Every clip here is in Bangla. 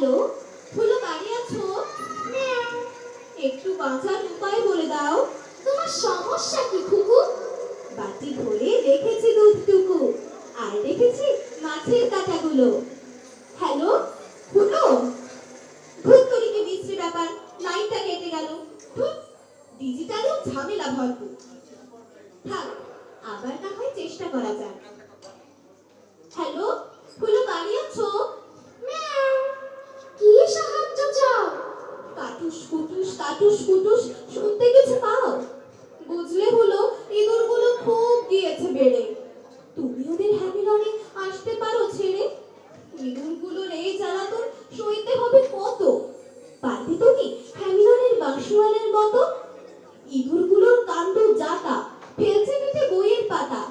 হ্যালো, ফুলো বাড়ি আছো? একটু বাঁচার উপায় বলে দাও। তোমার সমস্যা কি খুকু? বাটি ভরে রেখেছি দুধটুকু, আর রেখেছি মাছের কাঁটাগুলো। হ্যালো, ফুলো। ভূত করি কি বিশ্রী ব্যাপার, লাইনটা কেটে গেল। ডিজিটালও ঝামেলা ভরপুর। থাক, আবার না হয় চেষ্টা করা যাক। হ্যালো, ফুলো বাড়ি আছো? কি সাহায্য চাও? কাটুস কুটুস কাটুস কুটুস, শুনতে কিছু পাও? বুঝলে হলো, ইঁদুরগুলো খুব গিয়েছে বেড়ে। তুমি ওদের হ্যামিলনে আসতে পারো ছেড়ে? ইঁদুরগুলোর এই জ্বালাতন সইতে হবে কত? পারবে তুমি হ্যামিলনের বাঁশওয়ালের মতো? ইঁদুরগুলোর কাণ্ড যাতা, ফেলছে কেটে বইয়ের পাতা।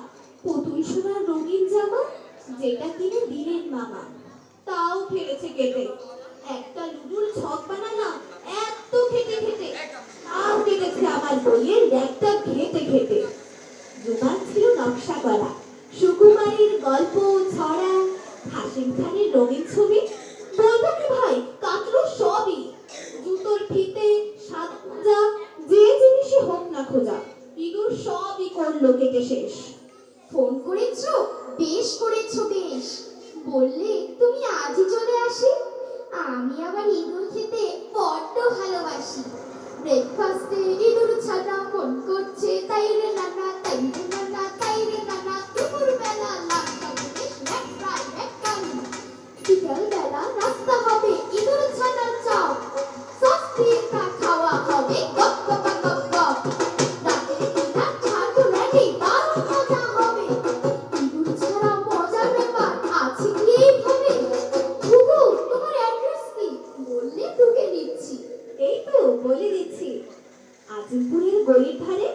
পুতুল সোনার রঙিন জামা, যেটা কিনে দিলেন মামা, তাও ফেলেছে কেটে। একটা লুডুর ছক বানালাম এত খেটে খেটে, আর কেটেছে আমার বইয়ের ব্যাগটা ঘেটে ঘেটে। জোগান ছিল নকশা করা সুকুমারীর গল্প, ছড়া, হাসিম খানের রঙিন ছবি। বলবো কি ভাই, কাটলো সবই। জুতোর ফিতে, সাত মোজা, যে জিনিসই হোক না খোঁজা, ইঁদুর সবই করলো কেটে শেষ। ফোন করেছো? বেশ করেছো বেশ। বললে তুমি আজই চলে আসি। আমি আবার ইঁদুর খেতে বড্ড ভালোবাসি। ব্রেকফাস্টে ইঁদুর ছানা ফোন করছে, তাই রে নানা, তাই রে নানা, তাই রে নানা। দুপুরবেলা নাস্তা করে স্ন্যাক ফ্রাই ম্যাকারনি। বিকালবেলা নাস্তা হবে ইঁদুর ছানার চপ। সস দিয়ে তা খাওয়া হবে গপ গপ গপ গপ। রাতের ডিনার ছাড়ো রেডি, দারুণ মজা হবে। ইঁদুর ছাড়া মজার ব্যাপার আছে কি এইভাবে? গুগু, তোমার অ্যাড্রেস কি? বললে ঢুকে দিচ্ছি। এই তো বলে দিচ্ছি, আজিমপুরের গলির ধারে